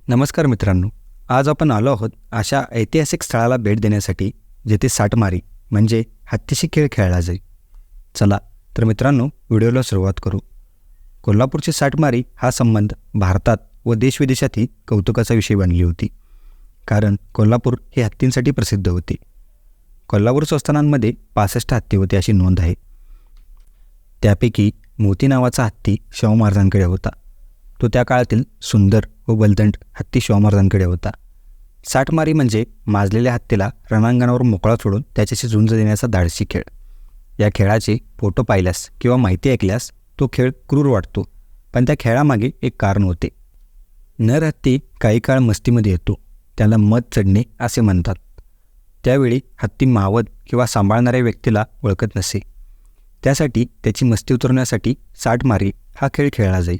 नमस्कार मित्रांनो. आज आपण आलो आहोत अशा ऐतिहासिक स्थळाला भेट देण्यासाठी जेथे साटमारी म्हणजे हत्तीशी खेळ खेळला जाईल. चला तर मित्रांनो, व्हिडिओला सुरुवात करू. कोल्हापूरची साटमारी हा संबंध भारतात व देशविदेशातही कौतुकाचा विषय बनली होती. कारण कोल्हापूर हे हत्तींसाठी प्रसिद्ध होते. कोल्हापूर संस्थानांमध्ये 65 हत्ती होते अशी नोंद आहे. त्यापैकी मोती नावाचा हत्ती शाहू महाराजांकडे होता. तो त्या काळातील सुंदर व बलदंड हत्ती शाहू महाराजांकडे होता. साटमारी म्हणजे माजलेल्या हत्तीला रणांगणावर मोकळा सोडून त्याच्याशी झुंज देण्याचा धाडसी खेळ. या खेळाचे फोटो पाहिल्यास किंवा माहिती ऐकल्यास तो खेळ क्रूर वाटतो, पण त्या खेळामागे एक कारण होते. नर हत्ती काही काळ मस्तीमध्ये येतो, त्याला मद चढणे असे म्हणतात. त्यावेळी हत्ती मावत किंवा सांभाळणाऱ्या व्यक्तीला ओळखत नसे. त्यासाठी त्याची मस्ती उतरवण्यासाठी साटमारी हा खेळ खेळला जाई.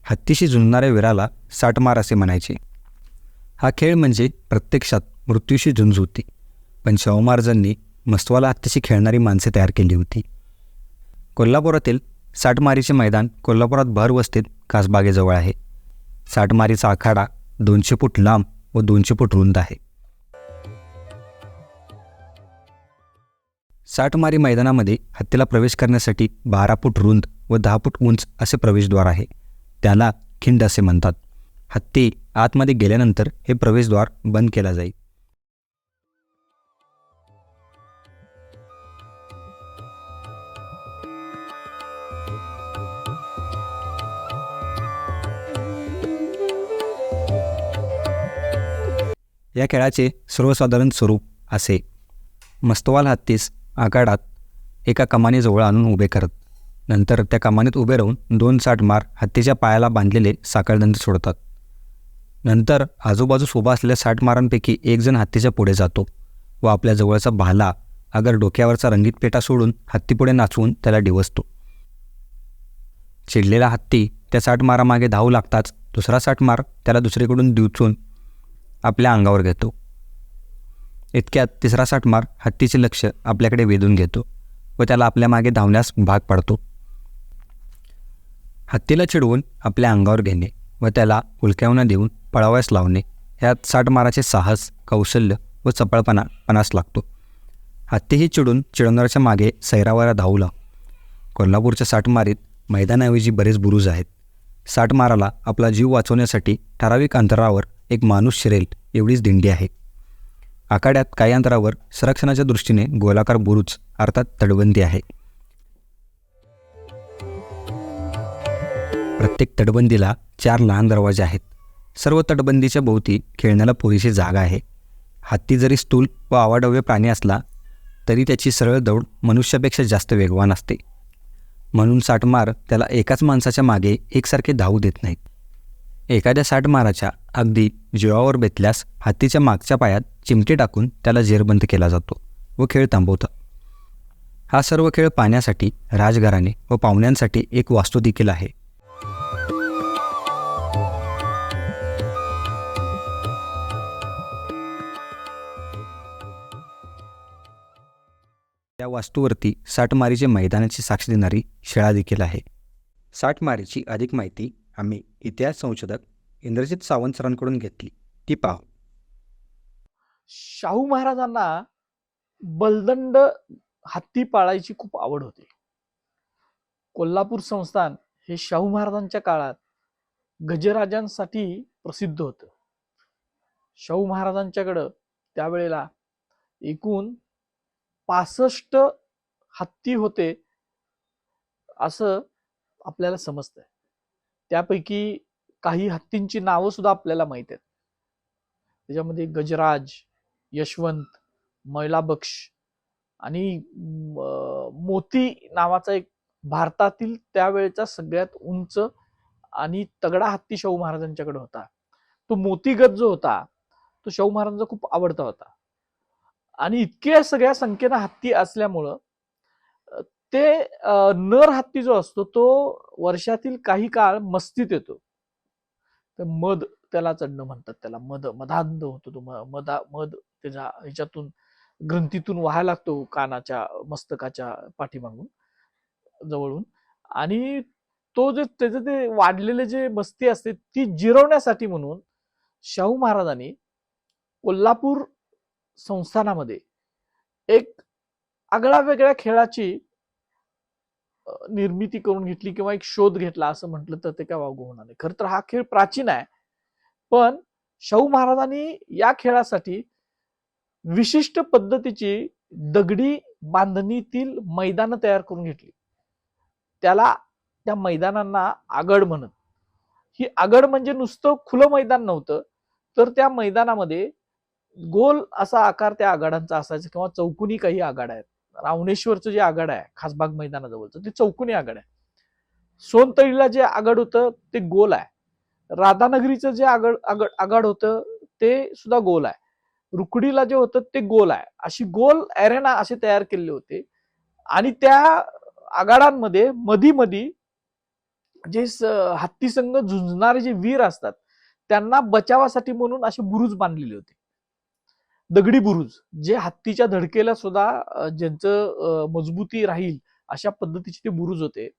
हत्तीशी झुंजणाऱ्या वीराला साटमार असे म्हणायचे. हा खेळ म्हणजे प्रत्यक्षात मृत्यूशी झुंज होती, पण शाहू महाराजांनी मस्तवाला हत्तीशी खेळणारी माणसे तयार केली होती. कोल्हापुरातील साटमारीचे मैदान कोल्हापुरात भरवस्तीत कासबागेजवळ आहे. साटमारीचा आखाडा 200 फूट लांब व 200 फूट रुंद आहे. साटमारी मैदानामध्ये हत्तीला प्रवेश करण्यासाठी 12 फूट रुंद व 10 फूट उंच असे प्रवेशद्वार आहे. त्याला खिंड असे म्हणतात. हत्ती आतमध्ये गेल्यानंतर हे प्रवेशद्वार बंद केला जाईल. या खेळाचे सर्वसाधारण स्वरूप असे. मस्तवाल हत्तीस आखाडात एका कमानीजवळ आणून उभे करत, नंतर त्या कमानीत उभे राहून 2 साटमार हत्तीच्या पायाला बांधलेले साखळदंड सोडतात. नंतर आजूबाजूस उभा असलेल्या साटमारांपैकी एक जण हत्तीच्या पुढे जातो व आपल्या जवळचा भाला अगर डोक्यावरचा रंगीत पेटा सोडून हत्तीपुढे नाचवून त्याला डिवसतो. चिडलेला हत्ती त्या साटमारामागे धावू लागताच दुसरा साटमार त्याला दुसरीकडून डिवचून आपल्या अंगावर घेतो. इतक्यात तिसरा साटमार हत्तीचे लक्ष आपल्याकडे वेधून घेतो व त्याला आपल्या मागे धावण्यास भाग पाडतो. हत्तीला चिडवून आपल्या अंगावर घेणे व त्याला उलक्यावना देऊन पळावयास लावणे ह्यात साटमाराचे साहस, कौशल्य व चपळपणास लागतो. हत्तीही चिडवणाऱ्याच्या मागे सैरावयाला धावू लागतो. कोल्हापूरच्या साटमारीत मैदानाऐवजी बरेच बुरुज आहेत. साटमाराला आपला जीव वाचवण्यासाठी ठराविक अंतरावर एक माणूस शिरेल एवढीच दिंडी आहे. आखाड्यात काही अंतरावर संरक्षणाच्या दृष्टीने गोलाकार बुरुज अर्थात तटबंदी आहे. प्रत्येक तटबंदीला 4 लहान दरवाजे आहेत. सर्व तटबंदीच्या भोवती खेळण्याला पुरेशी जागा आहे. हत्ती जरी स्थूल व अवाढव्य प्राणी असला तरी त्याची सरळ दौड मनुष्यापेक्षा जास्त वेगवान असते. म्हणून साटमार त्याला एकाच माणसाच्या मागे एकसारखे धावू देत नाहीत. एखाद्या साटमाराच्या अगदी जीवावर बेतल्यास हत्तीच्या मागच्या पायात चिमटे टाकून त्याला जेरबंद केला जातो व खेळ थांबवतात. हा सर्व खेळ पाहण्यासाठी राजघराणे व पाहुण्यांसाठी एक वास्तू देखील आहे. त्या वास्तूवरती साटमारीचे मैदानाची साक्ष देणारी शिळा देखील आहे. साटमारीची अधिक माहिती आम्ही इतिहास संशोधक इंद्रजित सावंत सरांकडून घेतली, ती पाहू. शाहू महाराजांना बलदंड हत्ती पाळायची खूप आवड होती. कोल्हापूर संस्थान हे शाहू महाराजांच्या काळात गजराजांसाठी प्रसिद्ध होतं. शाहू महाराजांच्याकडं त्यावेळेला एकूण 65 हत्ती होते असं आपल्याला समजतंय. त्यापैकी काही हत्तींची नावं सुद्धा आपल्याला माहित आहेत. त्याच्यामध्ये गजराज, यशवंत, मैलाबक्ष आणि मोती नावाचा एक भारतातील त्यावेळेचा सगळ्यात उंच आणि तगडा हत्ती शाहू महाराजांच्याकडे होता. तो मोतीगत जो होता तो शाहू महाराजांचा खूप आवडता होता. आणि इतक्या सगळ्या संख्येनं हत्ती असल्यामुळं ते नर हत्ती जो असतो तो वर्षातील काही काळ मस्तीत येतो. तर मध त्याला चढणं म्हणतात. त्याला मदांध होतो. तो मध त्याच्या ह्याच्यातून ग्रंथीतून व्हायला लागतो कानाच्या मस्तकाच्या पाठीमागून जवळून. आणि तो जे त्याचे ते वाढलेले जे मस्ती असते ती जिरवण्यासाठी म्हणून शाहू महाराजांनी कोल्हापूर संस्थानामध्ये एक आगळ्या वेगळ्या खेळाची निर्मिती करून घेतली किंवा एक शोध घेतला असं म्हटलं तर ते काय वावगं होणार नाही. खरं तर हा खेळ प्राचीन आहे, पण शाहू महाराजांनी या खेळासाठी विशिष्ट पद्धतीची दगडी बांधणीतील मैदान तयार करून घेतली. त्याला त्या मैदानांना आगड म्हणत. ही आगड म्हणजे नुसतं खुलं मैदान नव्हतं, तर त्या मैदानामध्ये गोल असा आकार त्या आगाडांचा असायचा किंवा चौकोनी काही आगाड आहेत. रावणेश्वरचं जे आगाड आहे खासबाग मैदानाजवळचं ते चौकोनी आगाड आहे. सोनतळीला जे आगाड होतं ते गोल आहे. राधानगरीचं जे आगाड होतं ते सुद्धा गोल आहे. रुकडीला जे होतं ते गोल आहे. अशी गोल अरेना असे तयार केलेले होते आणि त्या आगाडांमध्ये मधी मधी जे हत्ती संघ झुंजणारे जे वीर असतात त्यांना बचावासाठी म्हणून असे बुरुज बांधलेले होते, दगडी बुरुज, जे हत्तीच्या धडकेला सुद्धा ज्यांचं मजबूती राहील अशा पद्धतीचे ते बुरुज होते.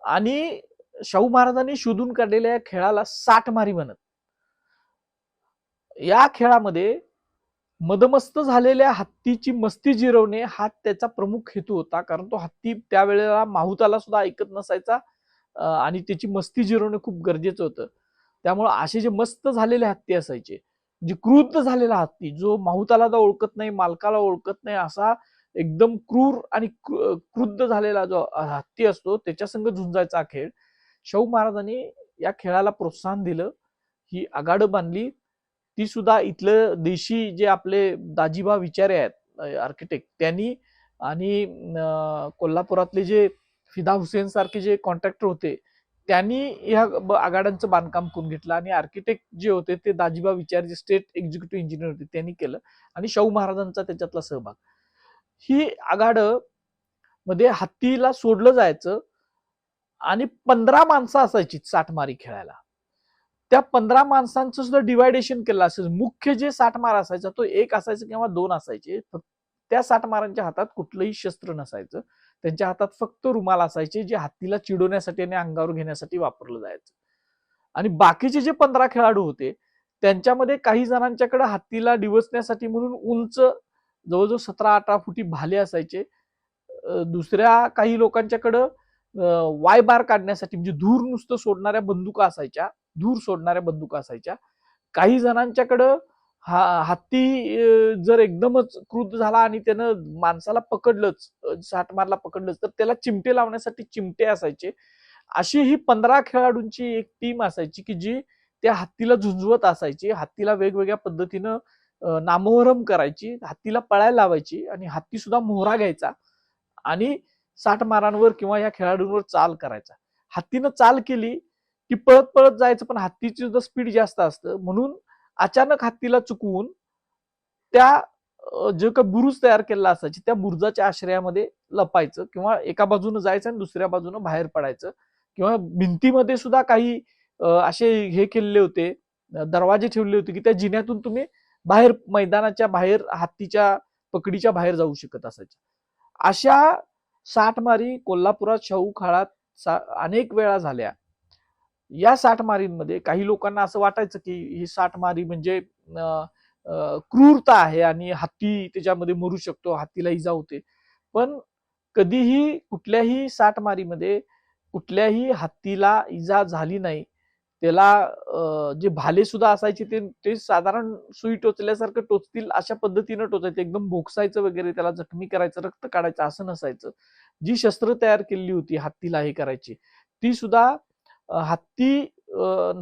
आणि शाहू महाराजांनी शोधून काढलेल्या या खेळाला साठमारी म्हणत. या खेळामध्ये मदमस्त झालेल्या हत्तीची मस्ती जिरवणे हा त्याचा प्रमुख हेतू होता, कारण तो हत्ती त्यावेळेला माहुताला सुद्धा ऐकत नसायचा आणि त्याची मस्ती जिरवणे खूप गरजेचं होतं. त्यामुळे असे जे मस्त झालेले हत्ती असायचे, जे क्रुद्ध झालेला हत्ती, जो माहुताला ओळखत नाही, मालकाला ओळखत नाही, असा एकदम क्रूर आणि क्रुद्ध झालेला जो हत्ती असतो त्याच्या संग झुंजायचा खेळ. शाहू महाराजांनी या खेळाला प्रोत्साहन दिलं, ही आगाडं बांधली. ती सुद्धा इथलं देशी जे आपले दाजीबा विचारे आहेत आर्किटेक्ट त्यांनी, आणि कोल्हापुरातले जे फिदा हुसेन सारखे जे कॉन्ट्रॅक्टर होते त्यांनी या आगाड्यांचं बांधकाम करून घेतलं. आणि आर्किटेक्ट जे होते ते दाजीबा विचारे जे स्टेट एक्झिक्युटिव्ह इंजिनियर होते त्यांनी केलं, आणि शाहू महाराजांचा त्याच्यातला सहभाग. ही आगाड मध्ये हत्तीला सोडलं जायचं आणि 15 माणसं असायची साठमारी खेळायला. त्या 15 माणसांचं सुद्धा डिवायडेशन केलं असेल. मुख्य जे साठमार असायचा तो एक असायचा किंवा दोन असायचे. त्या साठमारांच्या हातात कुठलंही शस्त्र नसायचं, त्यांच्या हातात फक्त रुमाल असायचे जे हत्तीला चिडवण्यासाठी आणि अंगावर घेण्यासाठी वापरलं जायचं. आणि बाकीचे जे 15 खेळाडू होते त्यांच्यामध्ये काही जणांच्याकडे हत्तीला डिवचण्यासाठी म्हणून उंच जवळजवळ 17-18 फुटी भाले असायचे. दुसऱ्या काही लोकांच्याकडं वाय बार काढण्यासाठी म्हणजे धूर नुसतं सोडणाऱ्या बंदुका असायच्या, धूर सोडणाऱ्या बंदुका असायच्या. काही जणांच्याकडं हत्ती जर एकदमच क्रुद्ध झाला आणि त्यानं माणसाला पकडलंच, साठमारला पकडलंच, तर त्याला चिमटे लावण्यासाठी चिमटे असायचे. अशी ही 15 खेळाडूंची एक टीम असायची की जी त्या हत्तीला झुंजवत असायची. हत्तीला वेगवेगळ्या पद्धतीनं नामोहरम करायची, हत्तीला पळायला लावायची, आणि हत्ती सुद्धा मोहरा घ्यायचा आणि साठमारांवर किंवा या खेळाडूंवर चाल करायचा. हत्तीनं चाल केली की पळत पळत जायचं, पण हत्तीची सुद्धा स्पीड जास्त असतं, म्हणून अचानक हत्तीला चुकवून त्या जे काही बुरुज तयार केलेला असायचे त्या बुरुजाच्या आश्रयामध्ये लपायचं, किंवा एका बाजूने जायचं आणि दुसऱ्या बाजूने बाहेर पडायचं. किंवा भिंतीमध्ये सुद्धा काही असे हे केलेले होते, दरवाजे ठेवले होते की त्या जिन्यातून तुम्ही बाहेर, मैदानाच्या बाहेर, हत्तीच्या पकडीच्या बाहेर जाऊ शकत असायचे. अशा साठमारी कोल्हापुरात शाहू काळात अनेक वेळा झाल्या. या साठमारींमध्ये काही लोकांना असं वाटायचं की ही साठमारी म्हणजे क्रूरता आहे आणि हत्ती त्याच्यामध्ये मरू शकतो, हत्तीला इजा होते. पण कधीही कुठल्याही साठमारीमध्ये कुठल्याही हत्तीला इजा झाली नाही. त्याला जे भाले सुद्धा असायचे ते साधारण सुई टोचल्यासारखं टोचतील अशा पद्धतीनं टोचायचं, एकदम बोक्सायचं वगैरे, त्याला जखमी करायचं, रक्त काढायचं असं नसायचं. जी शस्त्र तयार केलेली होती हत्तीला हे करायची, ती सुद्धा हत्ती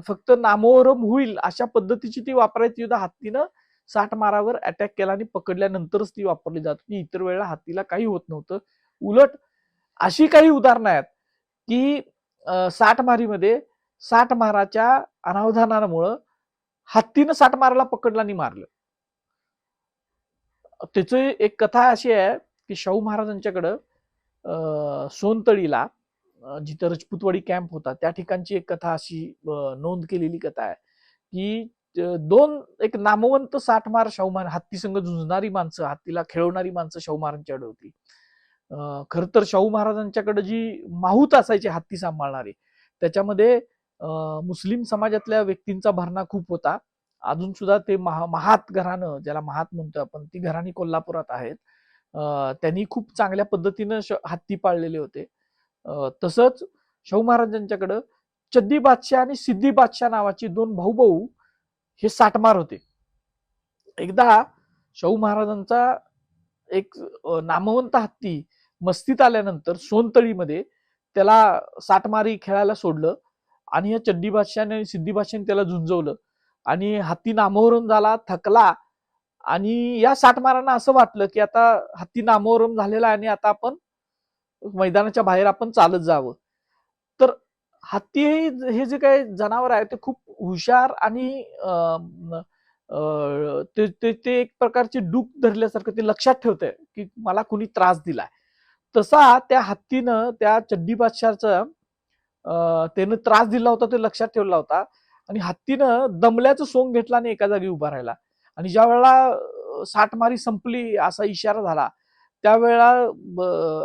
फक्त नामोहरम होईल अशा पद्धतीची ती वापरायची. सुद्धा हत्तीनं साठमारावर अटॅक केला आणि पकडल्यानंतरच ती वापरली जात होती. इतर वेळेला हत्तीला काही होत नव्हतं. उलट अशी काही उदाहरणं आहेत की साठमारीमध्ये साठमाराच्या अनावधानामुळं हत्तीनं साठमाराला पकडलं आणि मारलं. त्याची एक कथा अशी आहे की शाहू महाराजांच्याकडं सोनतळीला जिथं रजपूतवाडी कॅम्प होता त्या ठिकाणची एक कथा अशी नोंद केलेली कथा आहे की एक नामवंत साठमार शाहू महाराज, हत्ती संग झुंजणारी माणसं, हत्तीला खेळवणारी माणसं शाहू महाराजांच्याकडे होती. खर तर शाहू महाराजांच्याकडे जी माहूत असायची हत्ती सांभाळणारी, त्याच्यामध्ये मुस्लिम समाजातल्या व्यक्तींचा भरणा खूप होता अजून सुद्धा ते महात घराणं, ज्याला महात म्हणतो आपण, ती घराणी कोल्हापुरात आहेत. त्यांनी खूप चांगल्या पद्धतीनं हत्ती पाळलेले होते. तसंच शाहू महाराजांच्याकडं चड्डी बादशाह आणि सिद्धी बादशाह नावाची दोन भाऊ भाऊ हे साटमार होते. एकदा शाहू महाराजांचा एक नामवंत हत्ती मस्तीत आल्यानंतर सोनतळीमध्ये त्याला साटमारी खेळायला सोडलं आणि या चड्डी बादशाहने आणि सिद्धी बादशाहने त्याला झुंजवलं आणि हत्ती नामोहरम झाला, थकला. आणि या साटमारांना असं वाटलं की आता हत्ती नामोहरम झालेला आहे आणि आता आपण मैदानाच्या बाहेर आपण चालत जावं. तर हत्ती हे जे काही जनावर आहे ते खूप हुशार आणि ते एक प्रकारचे डूक धरल्यासारखं ते लक्षात ठेवतंय की मला कुणी त्रास दिलाय. तसा त्या हत्तीनं त्या चड्डी बादशाहचा त्यानं त्रास दिला होता ते लक्षात ठेवला होता आणि हत्तीनं दमल्याचं सोंग घेतला आणि एका जागी उभा राहिला. आणि ज्या वेळेला साठमारी संपली असा इशारा झाला त्यावेळेला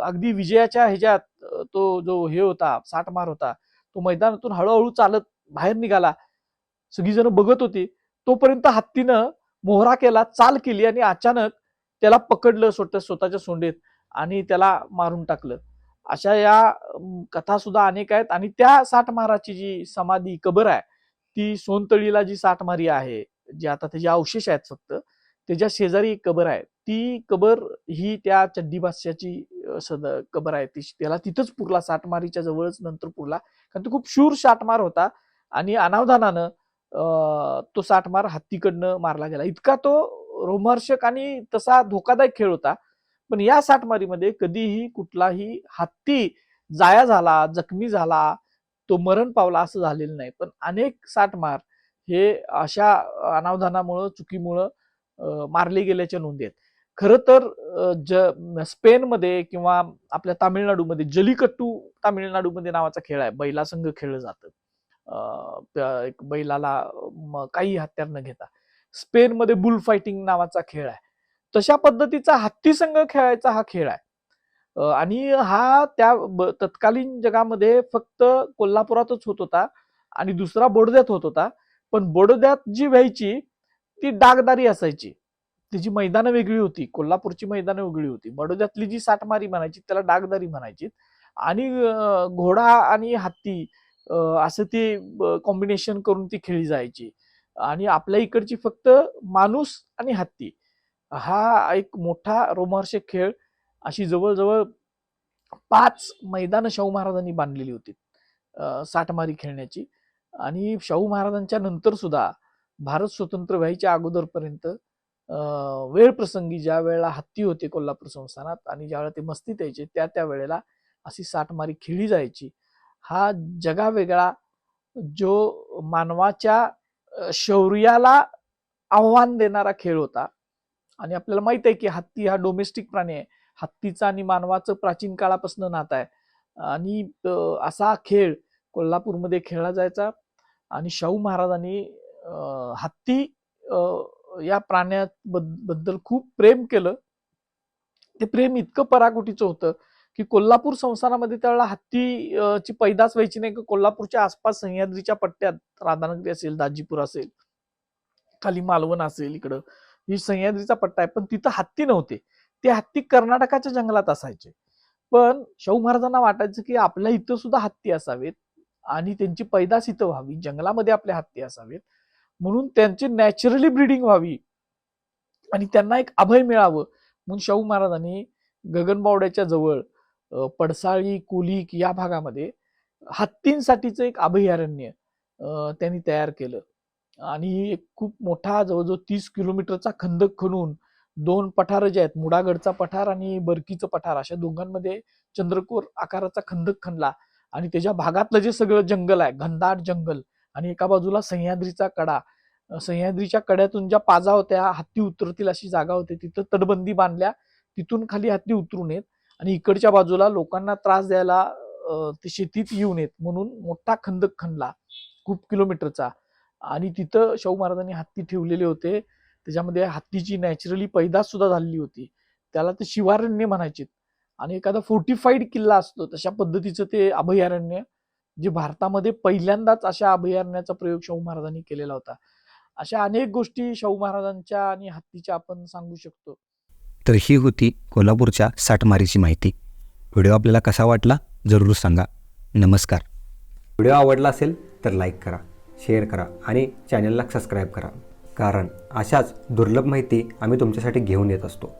अगदी विजयाच्या ह्याच्यात तो जो हे होता साठमार होता तो मैदानातून हळूहळू चालत बाहेर निघाला. सगळीजण बघत होती. तोपर्यंत हत्तीनं मोहरा केला, चाल केली आणि अचानक त्याला पकडलं स्वतःच्या सोंडेत आणि त्याला मारून टाकलं. अशा या कथा सुद्धा अनेक आहेत. आणि त्या साठमाराची जी समाधी कबर आहे ती सोनतळीला जी साठमारी आहे, जी आता त्याचे अवशेष आहेत फक्त, त्याच्या शेजारी एक कबर आहे. ती कबर ही त्या चड्डी बादशाहची कबर आहे. त्याला तिथंच पुरला, साठमारीच्या जवळच नंतर पुरला, कारण तो खूप शूर साठमार होता आणि अनावधानानं तो साठमार हत्तीकडनं मारला गेला. इतका तो रोमहर्षक आणि तसा धोकादायक खेळ होता. पण या साठमारीमध्ये कधीही कुठलाही हत्ती जाया झाला, जखमी झाला, तो मरण पावला असं झालेलं नाही. पण अनेक साठमार हे अशा अनावधानामुळं, चुकीमुळं मारले गेल्याच्या नोंदी आहेत. खरं तर स्पेनमध्ये किंवा आपल्या तामिळनाडूमध्ये जलीकट्टू तामिळनाडूमध्ये नावाचा खेळ आहे. बैलासंग खेळलं जातं. एक बैलाला काही हत्यार न घेता. स्पेनमध्ये बुल फायटिंग नावाचा खेळ आहे. तशा पद्धतीचा हत्ती संघ खेळायचा हा खेळ आहे. आणि हा त्या तत्कालीन जगामध्ये फक्त कोल्हापुरातच होत होता आणि दुसरा बडोद्यात होत होता. पण बडोद्यात जी व्हायची ती डागदारी असायची. तिची मैदानं वेगळी होती. कोल्हापूरची मैदानं वेगळी होती. बडोद्यातली जी साठमारी म्हणायची त्याला डागदारी म्हणायची. आणि घोडा आणि हत्ती असं ती कॉम्बिनेशन करून ती खेळली जायची. आणि आपल्या इकडची फक्त माणूस आणि हत्ती हा एक मोठा रोमहर्षक खेळ. अशी जवळजवळ 5 मैदानं शाहू महाराजांनी बांधलेली होती साठमारी खेळण्याची. आणि शाहू महाराजांच्या नंतर सुद्धा भारत स्वतंत्र व्हायच्या अगोदरपर्यंत वेळ प्रसंगी ज्या वेळेला हत्ती होते कोल्हापूर संस्थानात आणि ज्यावेळेला ते मस्तीत यायचे त्या वेळेला अशी साठमारी खेळली जायची. हा जगावेगळा जो मानवाच्या शौर्याला आव्हान देणारा खेळ होता. आणि आपल्याला माहित आहे की हत्ती हा डोमेस्टिक प्राणी आहे. हत्तीचा आणि मानवाचं प्राचीन काळापासून नातं आहे. आणि असा खेळ कोल्हापूरमध्ये खेळला जायचा. आणि शाहू महाराजांनी हत्ती या प्राण्याबद्दल खूप प्रेम केलं. ते प्रेम इतकं पराकोटीचं होतं की कोल्हापूर संस्थानामध्ये त्यावेळेला हत्तीची पैदास व्हायची नाही. कोल्हापूरच्या आसपास सह्याद्रीच्या पट्ट्यात राधानगरी असेल, दाजीपूर असेल, खाली मालवण असेल, इकडं ही सह्याद्रीचा पट्टा आहे. पण तिथं हत्ती नव्हते. ते हत्ती कर्नाटकाच्या जंगलात असायचे. पण शाहू महाराजांना वाटायचं की आपल्या इथं सुद्धा हत्ती असावेत आणि त्यांची पैदास इथं व्हावी, जंगलामध्ये आपले हत्ती असावेत, म्हणून त्यांची नॅचरली ब्रीडिंग व्हावी आणि त्यांना एक अभय मिळावं म्हणून शाहू महाराजांनी गगनबावड्याच्या जवळ पडसाळी, कुलिक या भागामध्ये हत्तींसाठीचं एक अभयारण्य त्यांनी तयार केलं. आणि एक खूप मोठा जवळजवळ 30 किलोमीटरचा खंदक खणून 2 पठार जे आहेत, मुडागडचा पठार आणि बरकीचं पठार, अशा दोघांमध्ये चंद्रकोर आकाराचा खंदक खणला. आणि त्याच्या भागातलं जे सगळं जंगल आहे, घनदाट जंगल, आणि एका बाजूला सह्याद्रीचा कडा, सह्याद्रीच्या कड्यातून ज्या पाजा होत्या हत्ती उतरतील अशी जागा होती, तिथं तटबंदी बांधल्या, तिथून खाली हत्ती उतरू नयेत आणि इकडच्या बाजूला लोकांना त्रास द्यायला ते शेतीत येऊ नयेत म्हणून मोठा खंदक खणला खूप किलोमीटरचा. आणि तिथं शाहू महाराजांनी हत्ती ठेवलेले होते. त्याच्यामध्ये हत्तीची नॅचरली पैदास सुद्धा झालेली होती. त्याला ते शिवारण्य म्हणायचे. आणि एखादा फोर्टिफाईड किल्ला असतो तशा पद्धतीचं ते अभयारण्य, जे भारतामध्ये पहिल्यांदाच अशा अभयारण्याचा प्रयोग शाहू महाराजांनी केलेला होता. अशा अनेक गोष्टी शाहू महाराजांच्या आणि हत्तीच्या आपण सांगू शकतो. तर ही होती कोल्हापूरच्या साठमारीची माहिती. व्हिडिओ आपल्याला कसा वाटला जरूर सांगा. नमस्कार. व्हिडिओ आवडला असेल तर लाईक करा, शेअर करा आणि चॅनलला सबस्क्राईब करा, कारण अशाच दुर्लभ माहिती आम्ही तुमच्यासाठी घेऊन येत असतो.